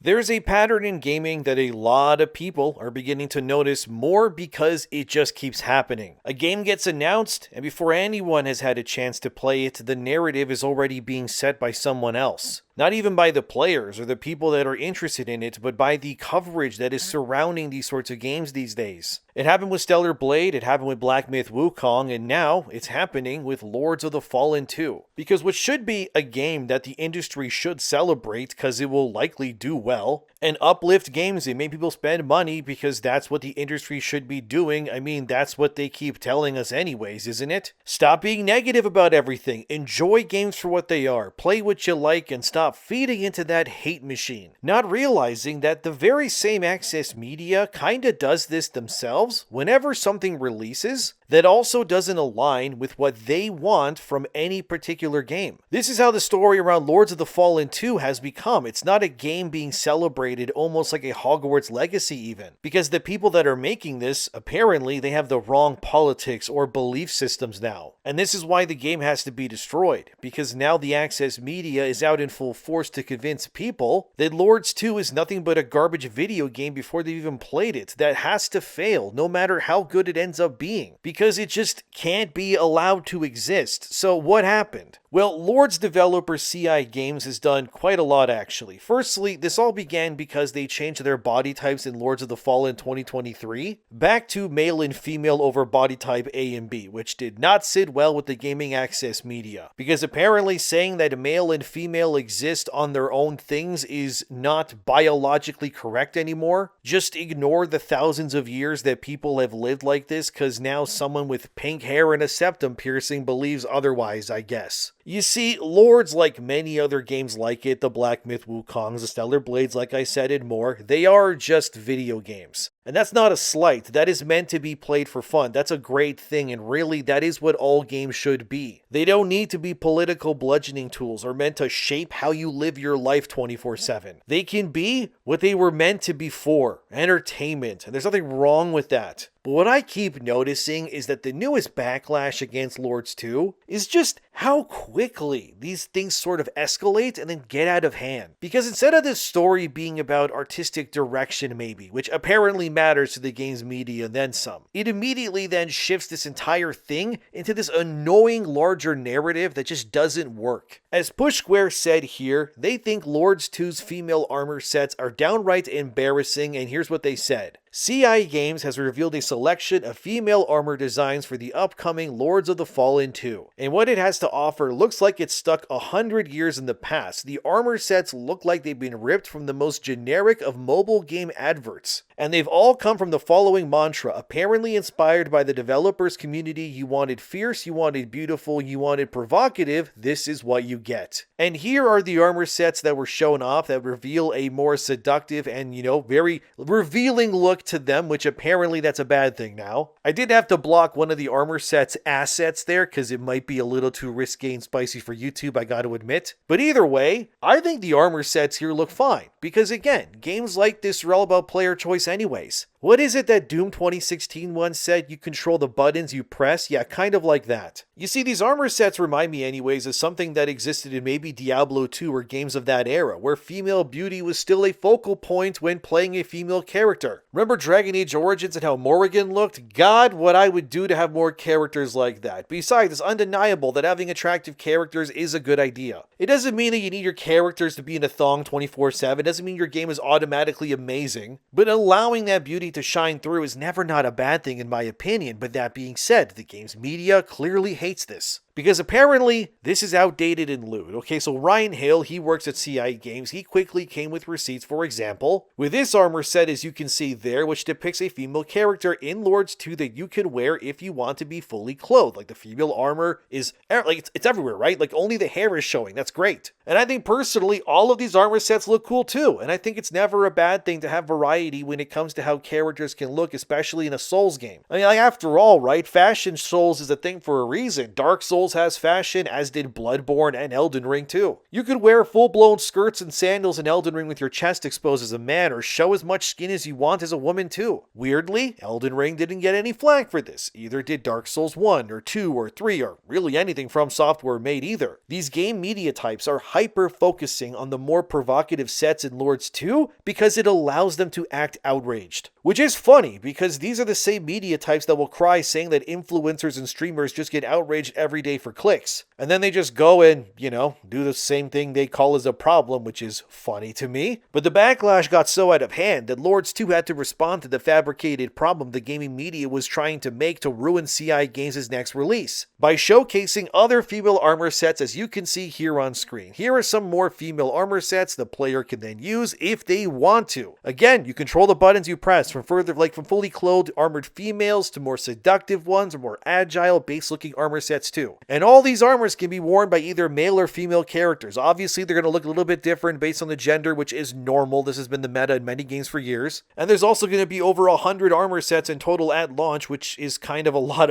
There's a pattern in gaming that a lot of people are beginning to notice more because it just keeps happening. A game gets announced, and before anyone has had a chance to play it, the narrative is already being set by someone else. Not even by the players or the people that are interested in it, but by the coverage that is surrounding these sorts of games these days. It happened with Stellar Blade, it happened with Black Myth Wukong, and now it's happening with Lords of the Fallen 2. Because what should be a game that the industry should celebrate because it will likely do well, and uplift games and make people spend money because that's what the industry should be doing. I mean, that's what they keep telling us anyways, isn't it? Stop being negative about everything. Enjoy games for what they are. Play what you like and stop feeding into that hate machine. Not realizing that the very same access media kinda does this themselves whenever something releases that also doesn't align with what they want from any particular game. This is how the story around Lords of the Fallen 2 has become. It's not a game being celebrated almost like a Hogwarts Legacy even, because the people that are making this, apparently they have the wrong politics or belief systems now. And this is why the game has to be destroyed, because now the access media is out in full force to convince people that Lords 2 is nothing but a garbage video game before they've even played it, that has to fail no matter how good it ends up being, because it just can't be allowed to exist. So what happened? Well, Lords developer CI Games has done quite a lot actually. Firstly, this all began because they changed their body types in Lords of the Fallen 2023 back to male and female over body type A and B, which did not sit well with the gaming access media. Because apparently saying that male and female exist on their own things is not biologically correct anymore. Just ignore the thousands of years that people have lived like this, because now someone with pink hair and a septum piercing believes otherwise, I guess. You see, Lords, like many other games like it, the Black Myth Wukongs, the Stellar Blades, like I said, and more, they are just video games. And that's not a slight. That is meant to be played for fun. That's a great thing, and really, that is what all games should be. They don't need to be political bludgeoning tools or meant to shape how you live your life 24/7. They can be what they were meant to be for, entertainment, and there's nothing wrong with that. But what I keep noticing is that the newest backlash against Lords 2 is just how quickly these things sort of escalate and then get out of hand. Because instead of this story being about artistic direction maybe, which apparently matters to the game's media and then some, it immediately then shifts this entire thing into this annoying larger narrative that just doesn't work. As Push Square said here, they think Lords 2's female armor sets are downright embarrassing, and here's what they said. CI Games has revealed a selection of female armor designs for the upcoming Lords of the Fallen 2. And what it has to offer looks like it's stuck 100 years in the past. The armor sets look like they've been ripped from the most generic of mobile game adverts. And they've all come from the following mantra, apparently inspired by the developers community: you wanted fierce, you wanted beautiful, you wanted provocative, this is what you get. And here are the armor sets that were shown off that reveal a more seductive and, very revealing look to them, which apparently that's a bad thing now. I did have to block one of the armor set's assets there because it might be a little too risky and spicy for YouTube, I gotta admit. But either way, I think the armor sets here look fine, because again, games like this are all about player choice anyways. What is it that Doom 2016 once said? You control the buttons you press? Yeah, kind of like that. You see, these armor sets remind me anyways of something that existed in maybe Diablo 2 or games of that era, where female beauty was still a focal point when playing a female character. Remember Dragon Age Origins and how Morrigan looked? God, what I would do to have more characters like that. Besides, it's undeniable that having attractive characters is a good idea. It doesn't mean that you need your characters to be in a thong 24/7, it doesn't mean your game is automatically amazing, but allowing that beauty to shine through is never not a bad thing in my opinion. But that being said, the game's media clearly hates this, because apparently this is outdated and lewd. Okay, so Ryan Hill, he works at CI Games, he quickly came with receipts, for example, with this armor set as you can see there, which depicts a female character in Lords 2 that you can wear if you want to be fully clothed. Like the female armor is, it's everywhere, right? Like only the hair is showing, that's great. And I think personally, all of these armor sets look cool too, and I think it's never a bad thing to have variety when it comes to how characters can look, especially in a Souls game. I mean, like, after all, right, fashion Souls is a thing for a reason. Dark Souls Souls has fashion, as did Bloodborne and Elden Ring too. You could wear full-blown skirts and sandals in Elden Ring with your chest exposed as a man, or show as much skin as you want as a woman too. Weirdly, Elden Ring didn't get any flack for this. Either did Dark Souls 1 or 2 or 3 or really anything From Software made either. These game media types are hyper-focusing on the more provocative sets in Lords 2 because it allows them to act outraged. Which is funny, because these are the same media types that will cry saying that influencers and streamers just get outraged every day for clicks. And then they just go and, do the same thing they call as a problem, which is funny to me. But the backlash got so out of hand that Lords 2 had to respond to the fabricated problem the gaming media was trying to make to ruin CI Games' next release, by showcasing other female armor sets, as you can see here on screen. Here are some more female armor sets the player can then use if they want to. Again, you control the buttons you press, from fully clothed armored females to more seductive ones, or more agile base looking armor sets too. And all these armors can be worn by either male or female characters. Obviously they're going to look a little bit different based on the gender, which is normal. This has been the meta in many games for years. And there's also going to be over 100 armor sets in total at launch, which is kind of a lot.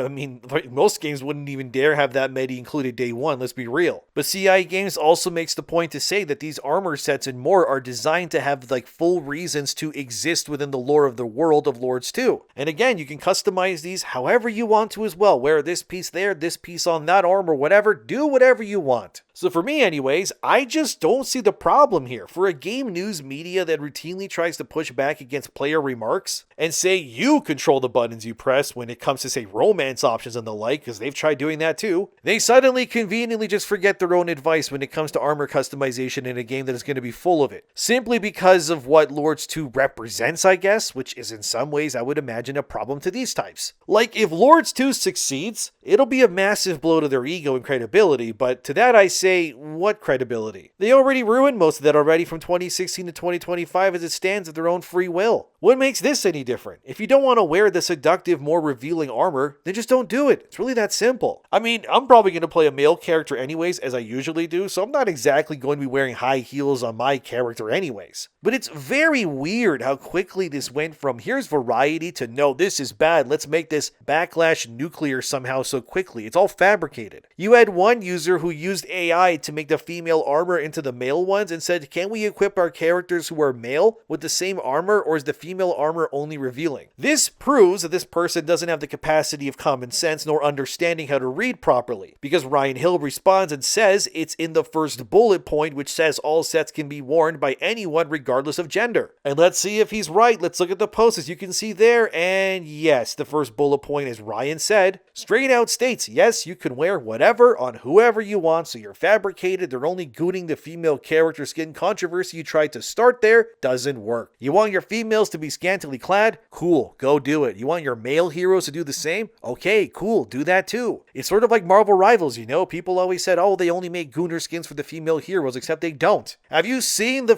Most games wouldn't even dare have that many included day one, let's be real. But CI Games also makes the point to say that these armor sets and more are designed to have full reasons to exist within the lore of the world of Lords 2. And again, you can customize these however you want to as well. Wear this piece there, this piece on that armor, whatever. Do whatever you want. So for me anyways, I just don't see the problem here. For a game news media that routinely tries to push back against player remarks and say you control the buttons you press when it comes to, say, romance options and the like, because they've tried doing that too, they suddenly conveniently just forget their own advice when it comes to armor customization in a game that is going to be full of it. Simply because of what Lords 2 represents, I guess, which is in some ways, I would imagine, a problem to these types. If Lords 2 succeeds, it'll be a massive blow to their ego and credibility, but to that I say, what credibility? They already ruined most of that already from 2016 to 2025 as it stands of their own free will. What makes this any different? If you don't want to wear the seductive, more revealing armor, then just don't do it. It's really that simple. I'm probably going to play a male character anyways, as I usually do, so I'm not exactly going to be wearing high heels on my character anyways. But it's very weird how quickly this went from here's variety to no, this is bad, let's make this Backlash nuclear somehow so quickly. It's all fabricated. You had one user who used AI to make the female armor into the male ones and said, can we equip our characters who are male with the same armor, or is the female armor only revealing? This proves that this person doesn't have the capacity of common sense nor understanding how to read properly, because Ryan Hill responds and says it's in the first bullet point, which says all sets can be worn by anyone regardless of gender. And let's see if he's right. Let's look at the post, as you can see there, and yes, the first bullet point, as Ryan said, straight out states, yes, you can wear whatever on whoever you want, so you're fabricated, they're only gooning the female character skin. Controversy you tried to start there doesn't work. You want your females to be scantily clad? Cool, go do it. You want your male heroes to do the same? Okay, cool, do that too. It's sort of like Marvel Rivals, people always said, oh, they only make gooner skins for the female heroes, except they don't. Have you seen the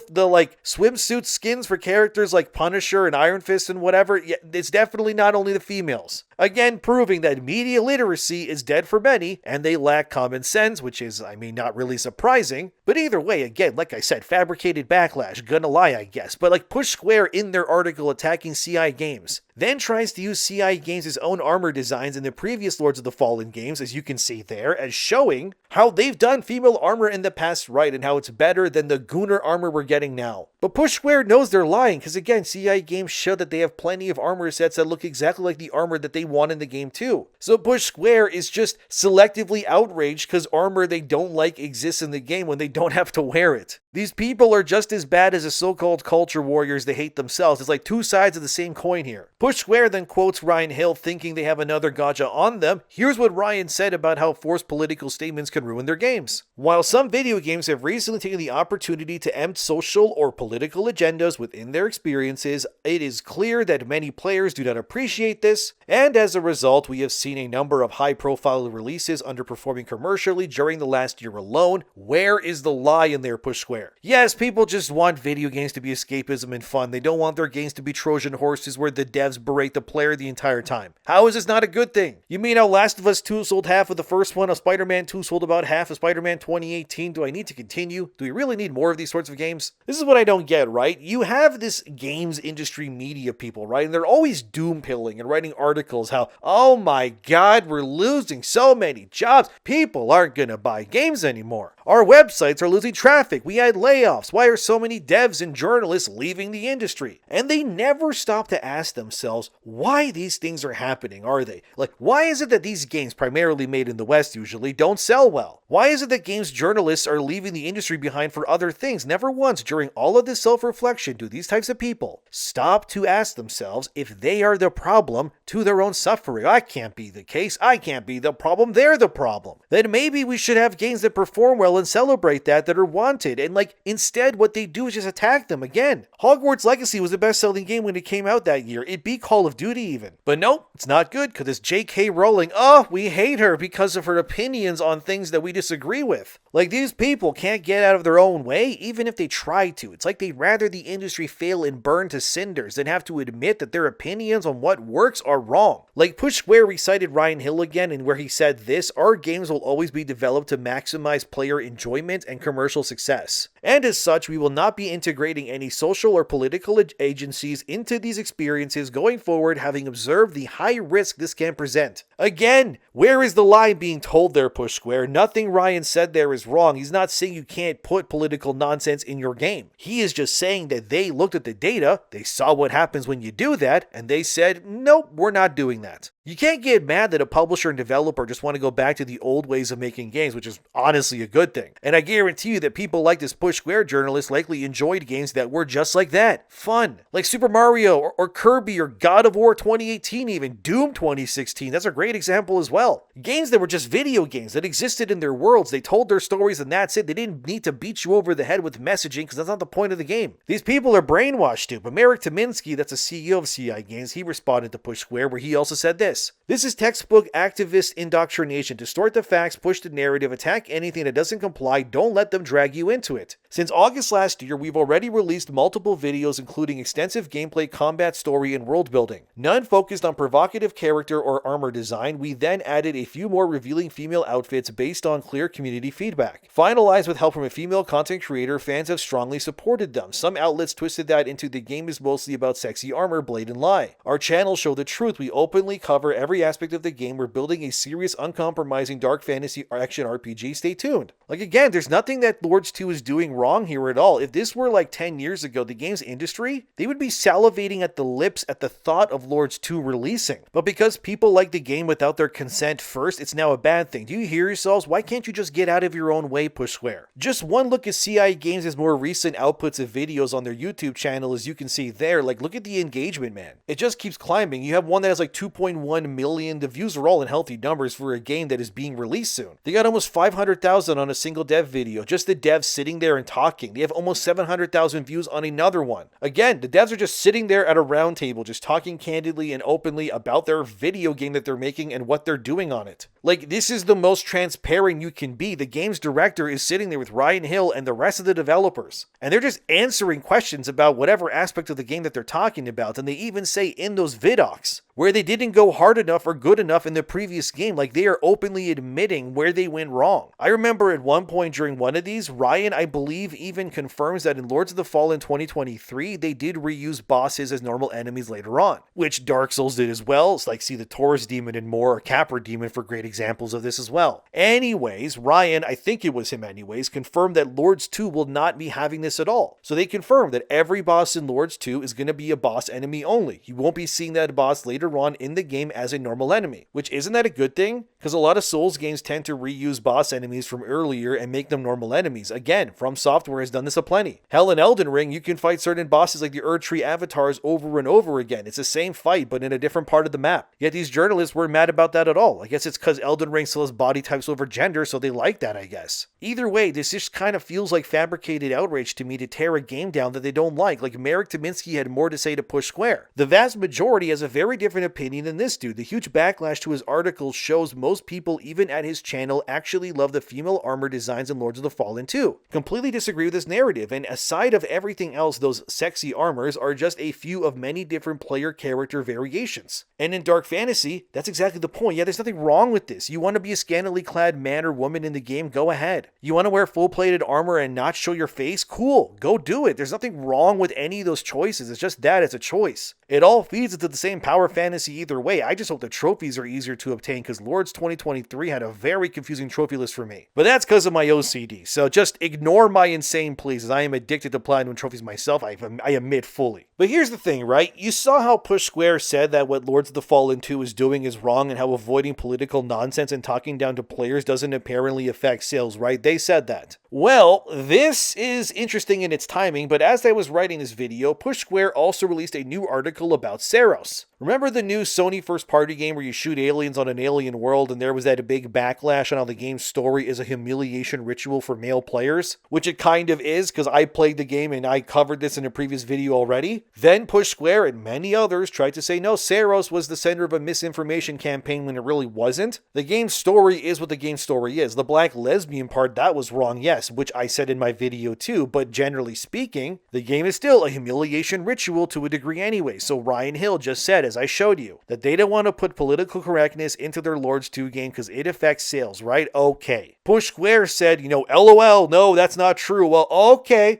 swimsuit skins for characters like Punisher and Iron Fist and whatever? Yeah, it's definitely not only the females. Again, proving that media literacy is dead for many, and they lack common sense, which is, not really surprising. But either way, again, like I said, fabricated Backlash, gonna lie, I guess, but Push Square in their article attacking CI Games, then tries to use CI Games' own armor designs in the previous Lords of the Fallen games, as you can see there, as showing how they've done female armor in the past right, and how it's better than the gooner armor we're getting now. But Push Square knows they're lying, because again, CI Games showed that they have plenty of armor sets that look exactly like the armor that they want in the game too. So Push Square is just selectively outraged because armor they don't like exists in the game when they don't have to wear it. These people are just as bad as the so-called culture warriors they hate themselves. It's like two sides of the same coin here. Push Square then quotes Ryan Hill thinking they have another gotcha on them. Here's what Ryan said about how forced political statements can ruin their games. While some video games have recently taken the opportunity to empt social or political agendas within their experiences, it is clear that many players do not appreciate this, and as a result, we have seen a number of high-profile releases underperforming commercially during the last year alone. Where is the lie in there, Push Square? Yes, people just want video games to be escapism and fun. They don't want their games to be Trojan horses where the devs devs berate the player the entire time. How is this not a good thing? You mean how Last of Us 2 sold half of the first one, how Spider-Man 2 sold about half of Spider-Man 2018? Do I need to continue? Do we really need more of these sorts of games? This is what I don't get, right? You have this games industry media people, right? And they're always doom-pilling and writing articles how, oh my god, we're losing so many jobs. People aren't gonna buy games anymore. Our websites are losing traffic. We had layoffs. Why are so many devs and journalists leaving the industry? And they never stop to ask themselves why these things are happening, are they? Like, why is it that these games, primarily made in the West usually, don't sell well? Why is it that games journalists are leaving the industry behind for other things? Never once during all of this self-reflection do these types of people stop to ask themselves if they are the problem to their own suffering. I can't be the case. I can't be the problem. They're the problem. Then maybe we should have games that perform well and celebrate that are wanted. And instead what they do is just attack them again. Hogwarts Legacy was the best-selling game when it came out that year. It beat Call of Duty even. But nope, it's not good because it's J.K. Rowling. Oh, we hate her because of her opinions on things that we disagree with. These people can't get out of their own way even if they try to. It's like they'd rather the industry fail and burn to cinders than have to admit that their opinions on what works are wrong. Push Square recited Ryan Hill again, and where he said this, our games will always be developed to maximize player enjoyment and commercial success. And as such, we will not be integrating any social or political agencies into these experiences going forward, having observed the high risk this can present. Again, where is the lie being told there, Push Square? Nothing Ryan said there is wrong. He's not saying you can't put political nonsense in your game. He is just saying that they looked at the data, they saw what happens when you do that, and they said, nope, we're not doing that. You can't get mad that a publisher and developer just want to go back to the old ways of making games, which is honestly a good thing. And I guarantee you that people like this Push Square journalist likely enjoyed games that were just like that. Fun. Like Super Mario or Kirby or God of War 2018 even. Doom 2016. That's a great example as well. Games that were just video games that existed in their worlds. They told their stories and that's it. They didn't need to beat you over the head with messaging because that's not the point of the game. These people are brainwashed too. But Marek Tominsky, that's the CEO of CI Games, he responded to Push Square where he also said this. This is textbook activist indoctrination. Distort the facts, push the narrative, attack anything that doesn't comply, don't let them drag you into it. Since August last year, we've already released multiple videos including extensive gameplay, combat, story, and world building. None focused on provocative character or armor design. We then added a few more revealing female outfits based on clear community feedback. Finalized with help from a female content creator, fans have strongly supported them. Some outlets twisted that into the game is mostly about sexy armor, blade, and lie. Our channel show the truth. We openly cover every aspect of the game. We're building a serious, uncompromising dark fantasy action RPG. Stay tuned. Again, there's nothing that Lords 2 is doing wrong here at all. If this were 10 years ago, the games industry, they would be salivating at the lips at the thought of Lords 2 releasing. But because people like the game without their consent first, it's now a bad thing. Do you hear yourselves? Why can't you just get out of your own way, Push Square? Just one look at CI Games' more recent outputs of videos on their YouTube channel, as you can see there. Look at the engagement, man. It just keeps climbing. You have one that has 2.1 million. The views are all in healthy numbers for a game that is being released soon. They got almost 500,000 on a single dev video. Just the devs sitting there and talking. They have almost 700,000 views on another one. Again, the devs are just sitting there at a round table, just talking candidly and openly about their video game that they're making and what they're doing on it. This is the most transparent you can be. The game's director is sitting there with Ryan Hill and the rest of the developers. And they're just answering questions about whatever aspect of the game that they're talking about. And they even say in those vidocs where they didn't go hard enough or good enough in the previous game. They are openly admitting where they went wrong. I remember at one point during one of these, Ryan, I believe, even confirms that in Lords of the Fallen 2023, they did reuse bosses as normal enemies later on, which Dark Souls did as well. It's see the Taurus Demon and more, or Capra Demon for great examples of this as well. Anyways, Ryan, I think it was him anyways, confirmed that Lords 2 will not be having this at all. So they confirmed that every boss in Lords 2 is going to be a boss enemy only. You won't be seeing that boss later on in the game as a normal enemy, which isn't that a good thing? Because a lot of Souls games tend to reuse boss enemies from earlier and make them normal enemies. Again, From Software has done this aplenty. Hell, in Elden Ring, you can fight certain bosses like the Erdtree avatars over and over again. It's the same fight, but in a different part of the map. Yet these journalists weren't mad about that at all. I guess it's because Elden Ring still has body types over gender, so they like that, I guess. Either way, this just kind of feels like fabricated outrage to me to tear a game down that they don't like Marek Tominsky had more to say to Push Square. The vast majority has a very different opinion than this dude. The huge backlash to his article shows most people, even at his channel, actually love the female armor designs in Lords of the Fallen 2. Completely disagree with this narrative, and aside of everything else, those sexy armors are just a few of many different player character variations. And in Dark Fantasy, that's exactly the point. Yeah, there's nothing wrong with this. You want to be a scantily clad man or woman in the game? Go ahead. You want to wear full-plated armor and not show your face? Cool, go do it. There's nothing wrong with any of those choices. It's just that it's a choice. It all feeds into the same power fantasy either way. I just hope the trophies are easier to obtain because Lords 2023 had a very confusing trophy list for me. But that's because of my OCD, so just ignore my insane pleas, as I am addicted to platinum trophies myself, I admit fully. But here's the thing, right? You saw how Push Square said that what Lords of the Fallen 2 is doing is wrong and how avoiding political nonsense and talking down to players doesn't apparently affect sales, right? They said that. Well, this is interesting in its timing, but as I was writing this video, Push Square also released a new article about Seiros. Remember the new Sony first-party game where you shoot aliens on an alien world and there was that big backlash on how the game's story is a humiliation ritual for male players? Which it kind of is, because I played the game and I covered this in a previous video already. Then Push Square and many others tried to say no, Seiros was the center of a misinformation campaign when it really wasn't. The game's story is what the game's story is. The black lesbian part, that was wrong, yes, which I said in my video too, but generally speaking, the game is still a humiliation ritual to a degree anyway. So Ryan Hill just said, as I showed you, that they don't want to put political correctness into their Lords 2 game because it affects sales, right? Okay. Push Square said, LOL, no, that's not true. Well, okay,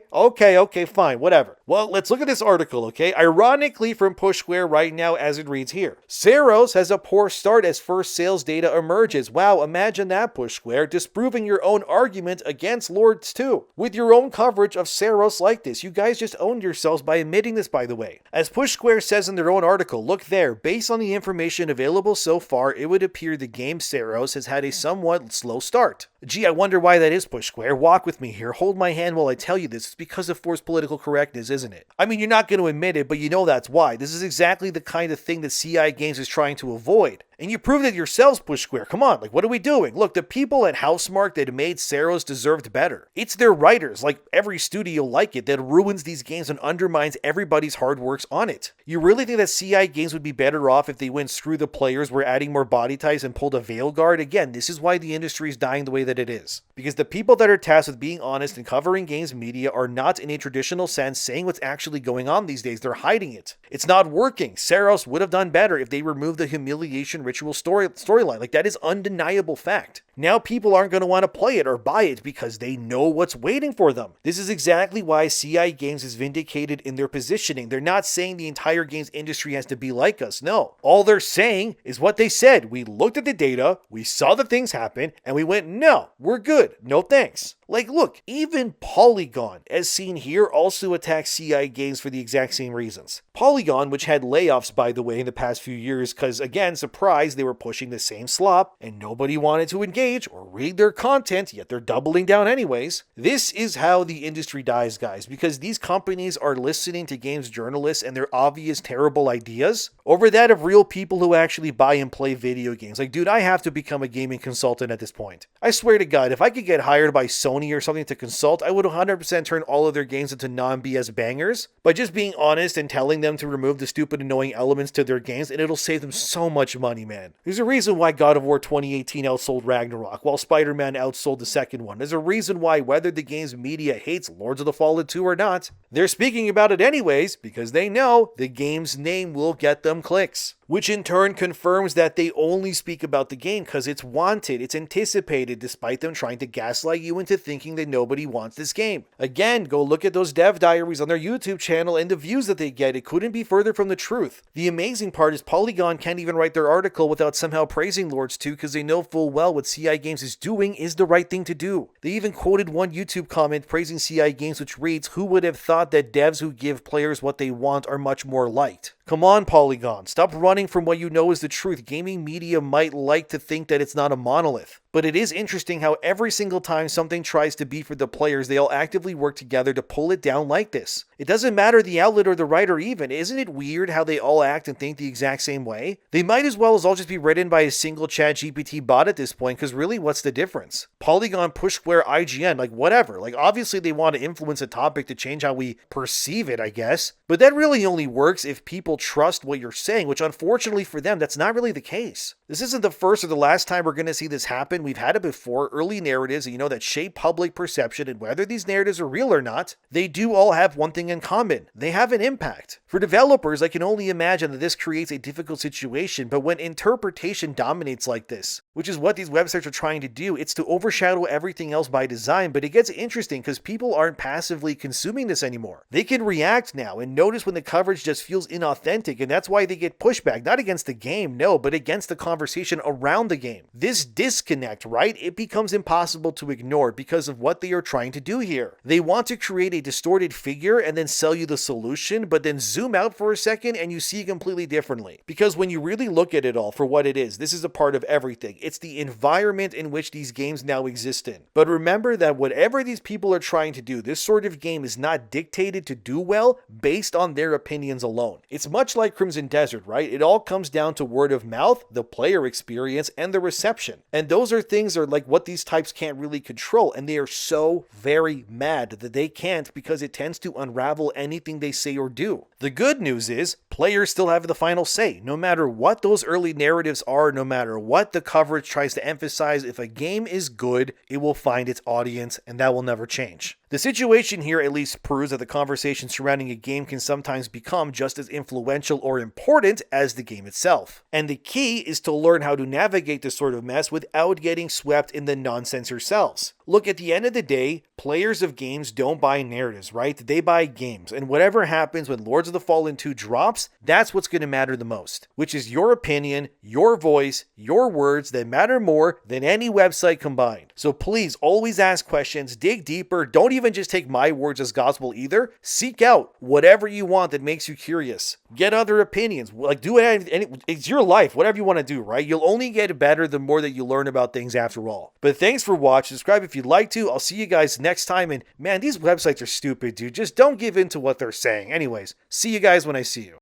fine, whatever. Well, let's look at this article, okay? Ironically from Push Square right now as it reads here. Seiros has a poor start as first sales data emerges. Wow, imagine that, Push Square, disproving your own argument against Lords 2. With your own coverage of Seiros like this. You guys just owned yourselves by admitting this, by the way. As Push Square says in their own article, look there, based on the information available so far, it would appear the game Seiros has had a somewhat slow start. Gee, I wonder why that is, Push Square. Walk with me here. Hold my hand while I tell you this. It's because of forced political correctness, isn't it? I mean, you're not going to admit it, but you know that's why. This is exactly the kind of thing that CI Games is trying to avoid. And you proved it yourselves, Push Square. Come on, what are we doing? Look, the people at Housemarque that made Seiros deserved better. It's their writers, like every studio like it, that ruins these games and undermines everybody's hard works on it. You really think that CI Games would be better off if they went screw the players, were adding more body types and pulled a veil guard? Again, this is why the industry is dying the way that it is. Because the people that are tasked with being honest and covering games media are not, in a traditional sense, saying what's actually going on these days. They're hiding it. It's not working. Seiros would have done better if they removed the humiliation ritual storyline. That is undeniable fact. Now people aren't going to want to play it or buy it because they know what's waiting for them. This is exactly why CI Games is vindicated in their positioning. They're not saying the entire games industry has to be like us. No. All they're saying is what they said. We looked at the data, we saw the things happen, and we went, no, we're good. No thanks. Look, even Polygon, as seen here, also attacks CI Games for the exact same reasons. Polygon, which had layoffs, by the way, in the past few years, because, again, surprise, they were pushing the same slop, and nobody wanted to engage or read their content, yet they're doubling down anyways. This is how the industry dies, guys, because these companies are listening to games journalists and their obvious terrible ideas over that of real people who actually buy and play video games. Dude, I have to become a gaming consultant at this point. I swear to God, if I could get hired by Sony or something to consult, I would 100% turn all of their games into non-BS bangers by just being honest and telling them to remove the stupid annoying elements to their games, and it'll save them so much money, man. There's a reason why God of War 2018 outsold Ragnarok, while Spider-Man outsold the second one. There's a reason why, whether the game's media hates Lords of the Fallen 2 or not, they're speaking about it anyways because they know the game's name will get them clicks. Which in turn confirms that they only speak about the game because it's wanted, it's anticipated, despite them trying to gaslight you into thinking that nobody wants this game. Again, go look at those dev diaries on their YouTube channel and the views that they get. It couldn't be further from the truth. The amazing part is Polygon can't even write their article without somehow praising Lords 2 because they know full well what CI Games is doing is the right thing to do. They even quoted one YouTube comment praising CI Games which reads, "Who would have thought that devs who give players what they want are much more liked?" Come on, Polygon, stop running from what you know is the truth. Gaming media might like to think that it's not a monolith. But it is interesting how every single time something tries to be for the players, they all actively work together to pull it down like this. It doesn't matter the outlet or the writer even. Isn't it weird how they all act and think the exact same way? They might as well all just be written by a single ChatGPT bot at this point, because really, what's the difference? Polygon, Push Square, IGN, like whatever. Like obviously they want to influence a topic to change how we perceive it, I guess. But that really only works if people trust what you're saying, which unfortunately for them, that's not really the case. This isn't the first or the last time we're going to see this happen. We've had it before. Early narratives, that shape public perception, and whether these narratives are real or not, they do all have one thing in common. They have an impact. For developers, I can only imagine that this creates a difficult situation, but when interpretation dominates like this, which is what these websites are trying to do, it's to overshadow everything else by design. But it gets interesting because people aren't passively consuming this anymore. They can react now and notice when the coverage just feels inauthentic, and that's why they get pushback, not against the game, no, but against the conversation around the game. This disconnect, right? It becomes impossible to ignore because of what they are trying to do here. They want to create a distorted figure and then sell you the solution, but then zoom out for a second and you see completely differently. Because when you really look at it all for what it is, this is a part of everything. It's the environment in which these games now exist in. But remember that whatever these people are trying to do, this sort of game is not dictated to do well based on their opinions alone. It's much like Crimson Desert, right? It all comes down to word of mouth, the player experience, and the reception. And those are things are like what these types can't really control, and they are so very mad that they can't because it tends to unravel anything they say or do. The good news is players still have the final say. No matter what those early narratives are, no matter what the coverage tries to emphasize, if a game is good, it will find its audience, and that will never change. The situation here at least proves that the conversation surrounding a game can sometimes become just as influential or important as the game itself. And the key is to learn how to navigate this sort of mess without getting swept in the nonsense yourselves. Look, at the end of the day, players of games don't buy narratives, right? They buy games. And whatever happens when Lords of the Fallen 2 drops, that's what's going to matter the most, which is your opinion, your voice, your words that matter more than any website combined. So please always ask questions, dig deeper, don't even just take my words as gospel either. Seek out whatever you want that makes you curious. Get other opinions. Like do it, it's your life, whatever you want to do, right? You'll only get better the more that you learn about things after all. But thanks for watching. Subscribe if you'd like to. I'll see you guys next time. And man, these websites are stupid, dude. Just don't give in to what they're saying. Anyways, see you guys when I see you.